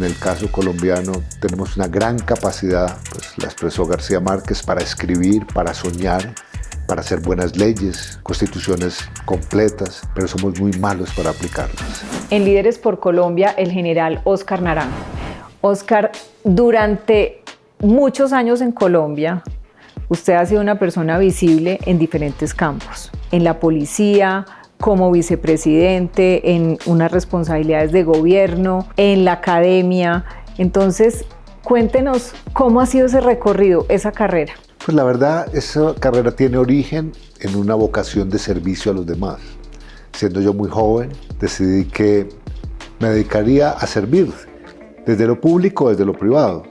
En el caso colombiano tenemos una gran capacidad, pues la expresó García Márquez, para escribir, para soñar, para hacer buenas leyes, constituciones completas, pero somos muy malos para aplicarlas. En Líderes por Colombia, el general Óscar Naranjo. Óscar, durante muchos años en Colombia, usted ha sido una persona visible en diferentes campos, en la policía, como vicepresidente, en unas responsabilidades de gobierno, en la academia. Entonces, cuéntenos cómo ha sido ese recorrido, esa carrera. Pues la verdad, esa carrera tiene origen en una vocación de servicio a los demás. Siendo yo muy joven, decidí que me dedicaría a servir, desde lo público, desde lo privado.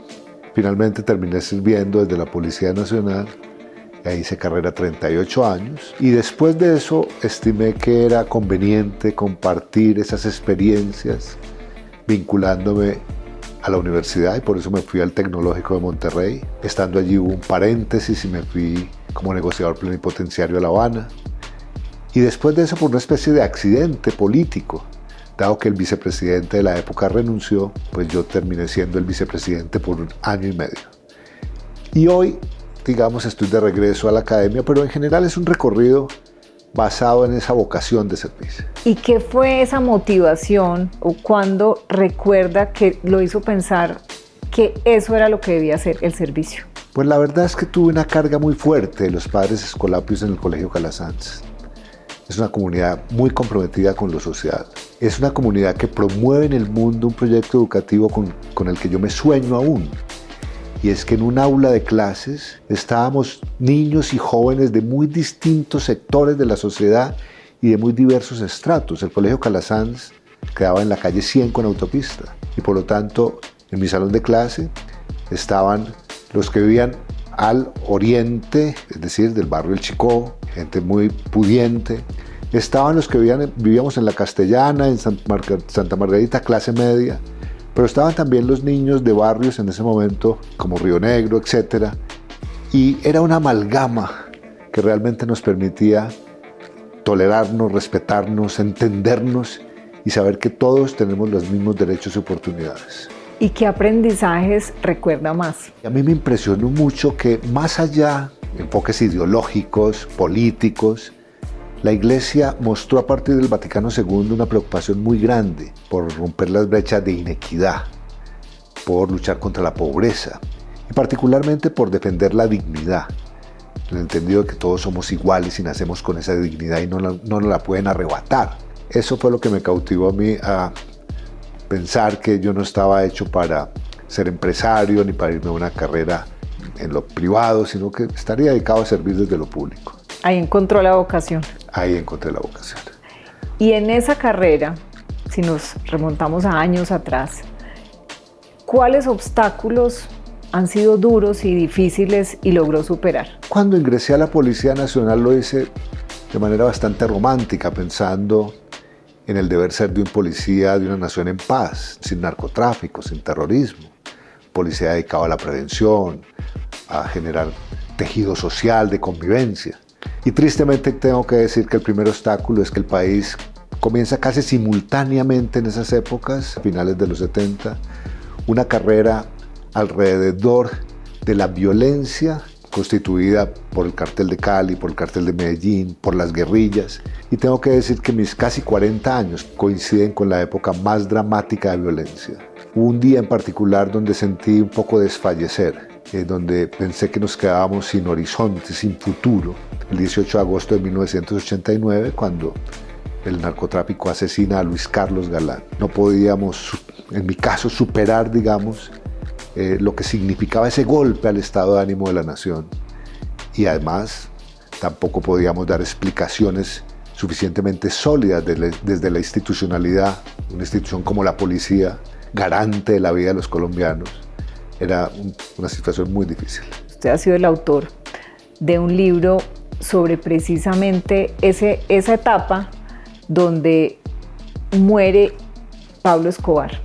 Finalmente terminé sirviendo desde la Policía Nacional. Ahí hice carrera 38 años y después de eso estimé que era conveniente compartir esas experiencias vinculándome a la universidad y por eso me fui al Tecnológico de Monterrey. Estando allí hubo un paréntesis y me fui como negociador plenipotenciario a La Habana. Y después de eso, por una especie de accidente político, dado que el vicepresidente de la época renunció, pues yo terminé siendo el vicepresidente por 1 año y medio. Y hoy, digamos, estoy de regreso a la academia, pero en general es un recorrido basado en esa vocación de servicio. ¿Y qué fue esa motivación o cuándo recuerda que lo hizo pensar que eso era lo que debía hacer, el servicio? Pues la verdad es que tuve una carga muy fuerte de los padres escolapios en el Colegio Calasanz. Es una comunidad muy comprometida con lo social. Es una comunidad que promueve en el mundo un proyecto educativo con el que yo me sueño aún. Y es que en un aula de clases estábamos niños y jóvenes de muy distintos sectores de la sociedad y de muy diversos estratos. El Colegio Calasanz quedaba en la calle 100 con autopista y por lo tanto en mi salón de clase estaban los que vivían al oriente, es decir, del barrio El Chicó, gente muy pudiente. Estaban los que vivíamos en la Castellana, en Santa Margarita, clase media. Pero estaban también los niños de barrios en ese momento, como Río Negro, etc. Y era una amalgama que realmente nos permitía tolerarnos, respetarnos, entendernos y saber que todos tenemos los mismos derechos y oportunidades. ¿Y qué aprendizajes recuerda más? A mí me impresionó mucho que más allá de enfoques ideológicos, políticos, la Iglesia mostró a partir del Vaticano II una preocupación muy grande por romper las brechas de inequidad, por luchar contra la pobreza y particularmente por defender la dignidad, en el entendido de que todos somos iguales y nacemos con esa dignidad y no nos la pueden arrebatar. Eso fue lo que me cautivó a mí a pensar que yo no estaba hecho para ser empresario ni para irme a una carrera en lo privado, sino que estaría dedicado a servir desde lo público. Ahí encontró la vocación. Ahí encontré la vocación. Y en esa carrera, si nos remontamos a años atrás, ¿cuáles obstáculos han sido duros y difíciles y logró superar? Cuando ingresé a la Policía Nacional lo hice de manera bastante romántica, pensando en el deber ser de un policía de una nación en paz, sin narcotráfico, sin terrorismo. Policía dedicado a la prevención, a generar tejido social de convivencia. Y tristemente tengo que decir que el primer obstáculo es que el país comienza casi simultáneamente en esas épocas, a finales de los 70, una carrera alrededor de la violencia constituida por el cartel de Cali, por el cartel de Medellín, por las guerrillas. Y tengo que decir que mis casi 40 años coinciden con la época más dramática de violencia. Hubo un día en particular donde sentí un poco desfallecer, donde pensé que nos quedábamos sin horizonte, sin futuro. El 18 de agosto de 1989, cuando el narcotráfico asesina a Luis Carlos Galán. No podíamos, en mi caso, superar, digamos, lo que significaba ese golpe al estado de ánimo de la nación. Y además, tampoco podíamos dar explicaciones suficientemente sólidas desde la institucionalidad, una institución como la policía, garante de la vida de los colombianos. Era una situación muy difícil. Usted ha sido el autor de un libro sobre precisamente esa etapa donde muere Pablo Escobar.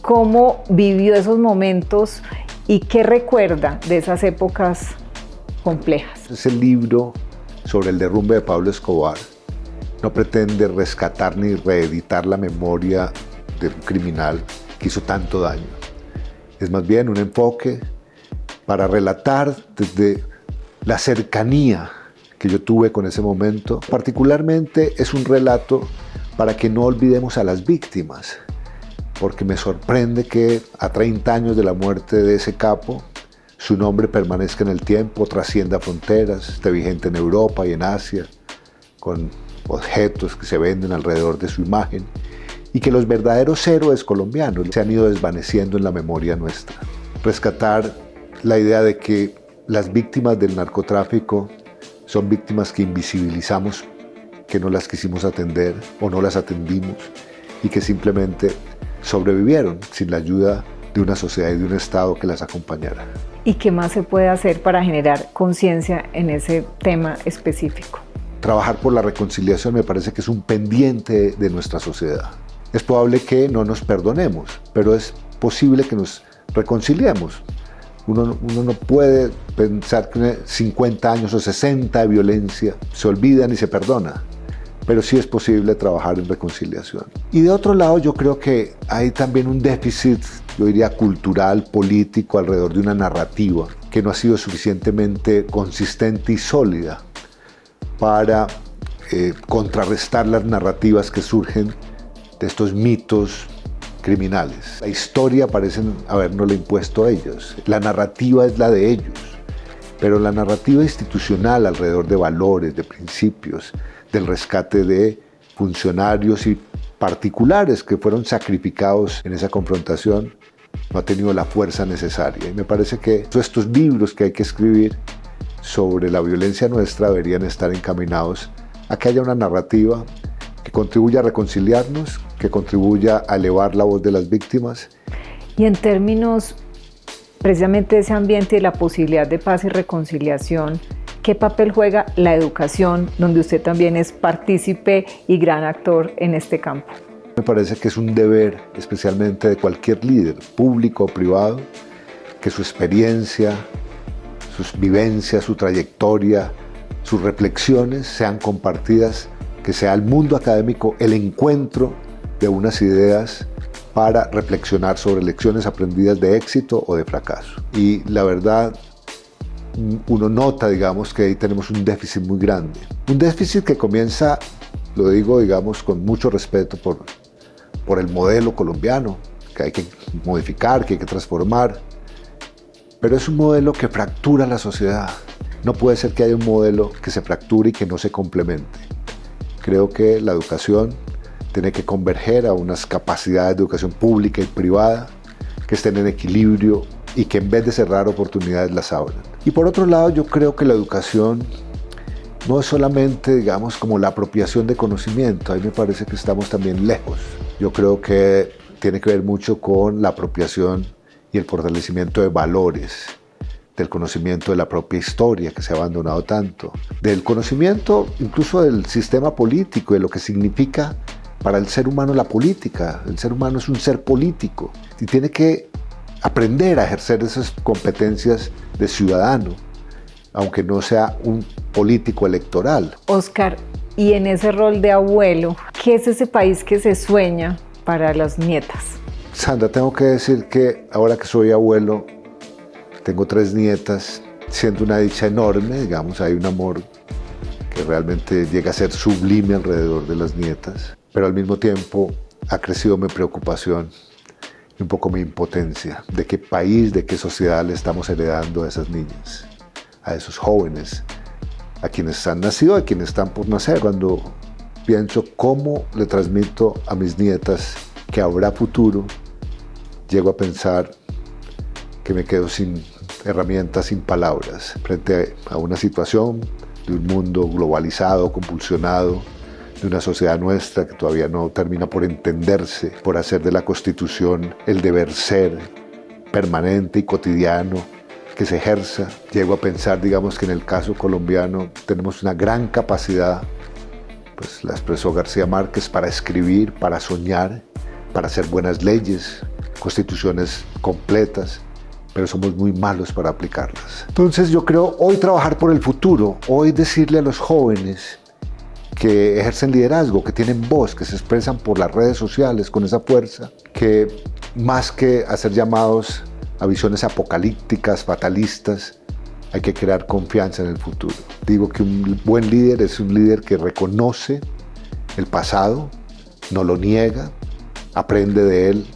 ¿Cómo vivió esos momentos y qué recuerda de esas épocas complejas? Ese libro sobre el derrumbe de Pablo Escobar no pretende rescatar ni reeditar la memoria de un criminal que hizo tanto daño. Es más bien un enfoque para relatar desde la cercanía que yo tuve con ese momento. Particularmente es un relato para que no olvidemos a las víctimas, porque me sorprende que a 30 años de la muerte de ese capo, su nombre permanezca en el tiempo, trascienda fronteras, esté vigente en Europa y en Asia, con objetos que se venden alrededor de su imagen, y que los verdaderos héroes colombianos se han ido desvaneciendo en la memoria nuestra. Rescatar la idea de que las víctimas del narcotráfico son víctimas que invisibilizamos, que no las quisimos atender o no las atendimos y que simplemente sobrevivieron sin la ayuda de una sociedad y de un Estado que las acompañara. ¿Y qué más se puede hacer para generar conciencia en ese tema específico? Trabajar por la reconciliación me parece que es un pendiente de nuestra sociedad. Es probable que no nos perdonemos, pero es posible que nos reconciliemos. Uno no puede pensar que 50 años o 60 de violencia se olvidan y se perdona, pero sí es posible trabajar en reconciliación. Y de otro lado, yo creo que hay también un déficit, yo diría cultural, político, alrededor de una narrativa que no ha sido suficientemente consistente y sólida para contrarrestar las narrativas que surgen de estos mitos criminales. La historia parecen habernosla impuesto a ellos, la narrativa es la de ellos, pero la narrativa institucional alrededor de valores, de principios, del rescate de funcionarios y particulares que fueron sacrificados en esa confrontación no ha tenido la fuerza necesaria. Y me parece que estos libros que hay que escribir sobre la violencia nuestra deberían estar encaminados a que haya una narrativa que contribuya a reconciliarnos, que contribuya a elevar la voz de las víctimas. Y en términos precisamente de ese ambiente y de la posibilidad de paz y reconciliación, ¿qué papel juega la educación, donde usted también es partícipe y gran actor en este campo? Me parece que es un deber, especialmente de cualquier líder, público o privado, que su experiencia, sus vivencias, su trayectoria, sus reflexiones sean compartidas, que sea el mundo académico el encuentro de unas ideas para reflexionar sobre lecciones aprendidas de éxito o de fracaso. Y la verdad, uno nota, digamos, que ahí tenemos un déficit muy grande. Un déficit que comienza, lo digo, digamos, con mucho respeto por el modelo colombiano, que hay que modificar, que hay que transformar, pero es un modelo que fractura la sociedad. No puede ser que haya un modelo que se fracture y que no se complemente. Creo que la educación tiene que converger a unas capacidades de educación pública y privada que estén en equilibrio y que en vez de cerrar oportunidades las abran. Y por otro lado, yo creo que la educación no es solamente, digamos, como la apropiación de conocimiento. Ahí me parece que estamos también lejos. Yo creo que tiene que ver mucho con la apropiación y el fortalecimiento de valores, del conocimiento de la propia historia que se ha abandonado tanto, del conocimiento incluso del sistema político, de lo que significa para el ser humano la política. El ser humano es un ser político y tiene que aprender a ejercer esas competencias de ciudadano, aunque no sea un político electoral. Óscar, y en ese rol de abuelo, ¿qué es ese país que se sueña para las nietas? Sandra, tengo que decir que ahora que soy abuelo, tengo 3 nietas, siento una dicha enorme, digamos, hay un amor que realmente llega a ser sublime alrededor de las nietas, pero al mismo tiempo ha crecido mi preocupación y un poco mi impotencia de qué país, de qué sociedad le estamos heredando a esas niñas, a esos jóvenes, a quienes han nacido, a quienes están por nacer. Cuando pienso cómo le transmito a mis nietas que habrá futuro, llego a pensar que me quedo sin herramientas, sin palabras, frente a una situación de un mundo globalizado, compulsionado, de una sociedad nuestra que todavía no termina por entenderse, por hacer de la Constitución el deber ser permanente y cotidiano que se ejerza. Llego a pensar, digamos, que en el caso colombiano tenemos una gran capacidad, pues la expresó García Márquez, para escribir, para soñar, para hacer buenas leyes, constituciones completas, pero somos muy malos para aplicarlas. Entonces yo creo hoy trabajar por el futuro, hoy decirle a los jóvenes que ejercen liderazgo, que tienen voz, que se expresan por las redes sociales con esa fuerza, que más que hacer llamados a visiones apocalípticas, fatalistas, hay que crear confianza en el futuro. Digo que un buen líder es un líder que reconoce el pasado, no lo niega, aprende de él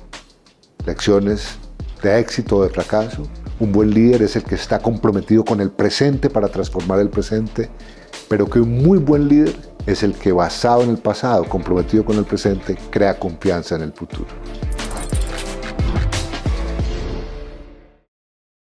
lecciones de éxito o de fracaso. Un buen líder es el que está comprometido con el presente para transformar el presente, pero que un muy buen líder es el que, basado en el pasado, comprometido con el presente, crea confianza en el futuro.